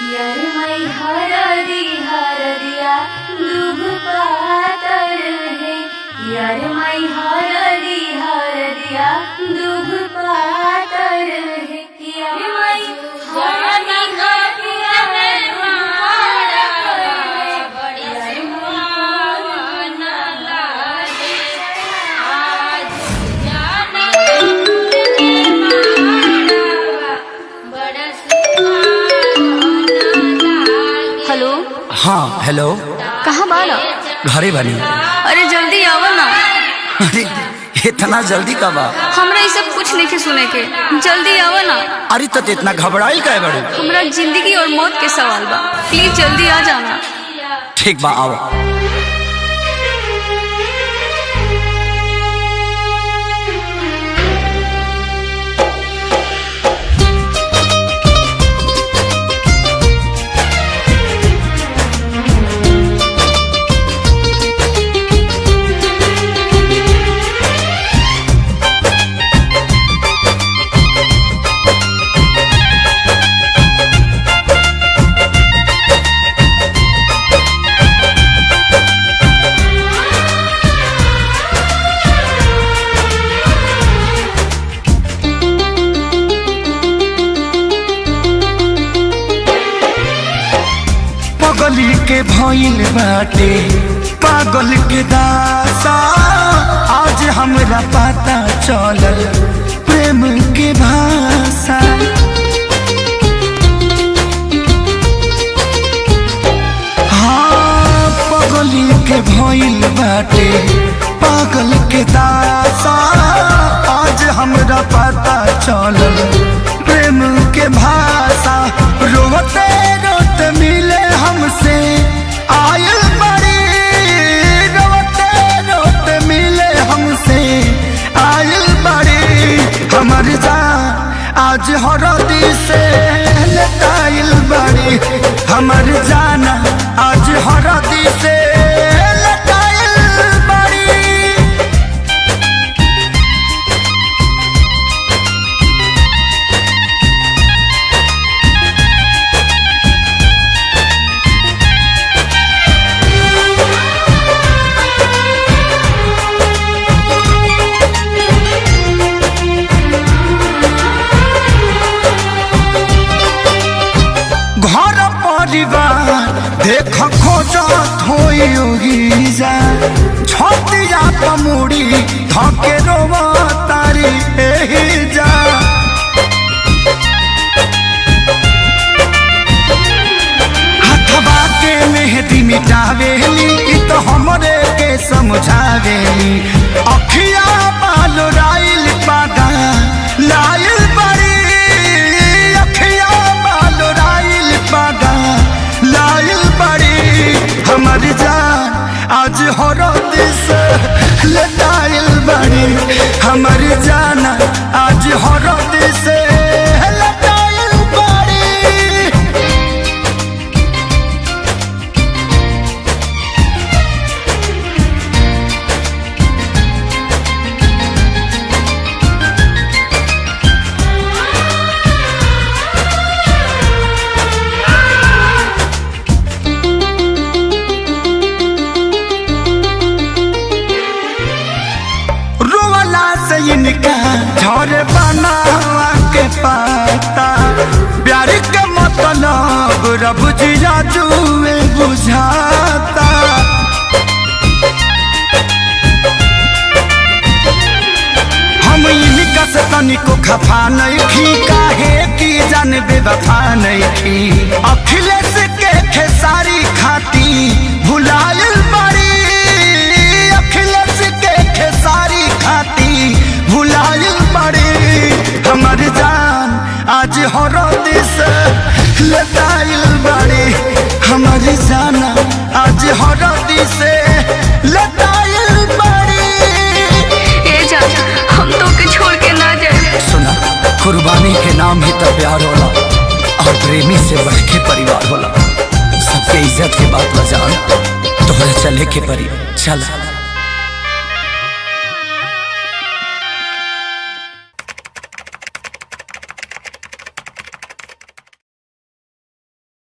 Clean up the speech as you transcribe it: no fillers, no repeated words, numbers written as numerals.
यार मई हरदिया दुभ पातर है। यार मई हरदिया दुभ पातर है। यार मई हेलो। हाँ हेलो। कहाँ बाला? घरे बनी। अरे जल्दी आवा ना। अरे इतना जल्दी कब आ? हमरा ये सब कुछ नहीं सुने के, जल्दी आवा ना। अरे तो इतना घबराइल काहे बड़े? हमरा जिंदगी और मौत के सवाल बा, प्लीज जल्दी आ जाना। ठीक बा आओ। पगली के भइल बाटे पागल के दासा, आज हमरा पता चलल प्रेम के भाषा। हाँ पगली के भइल बाटे पागल के दासा, आज हमरा पता चलल प्रेम के भाषा। रोते रोते मिले हमसे आयल बड़ी, रोते रोते मिले हमसे आयल बड़ी। हमर जान आज हरदी से लटाइल बड़ी, हमर जाना आज हरदी से लटाइल बड़ी। घर परिवार देख खोजत होई जा, छतिया पमुड़ी धके रोवा तारी एही जा। हथवा के मेहंदी मिटावेली इ तो हमरे के समझावेली। अखिया बाल राइल पागा लाइल बड़ी, अखिया बाल राइल पागा लाइल बड़ी। हमर जान आज हरद से लटाइल बड़ी, हमर जान आज हरद से लटाइल बड़ी। रोवला से इनका झर बनावा के पाता, प्यार के मतलब रब जिया जुए बुझाता। हम इनका से तनिको खफा नहीं थी, काहे की जान बेवफा नहीं थी। अखिलेश के खेसारी खाती भुलाइल बड़ी, अखिलेश के खेसारी खाती भुलाइल बड़ी। हमर जान आज हरद से लटाइल बड़ी, हमर जाना आज हरद से लटाइल बड़ी। ए जा, हम तो के छोड़ के ना जाए। सुना, कुर्बानी के नाम ही तो प्यार होला, और प्रेमी से बढ़ के परिवार होला। सबके इज्जत के बात बजान, तोहरा चले के परी चल।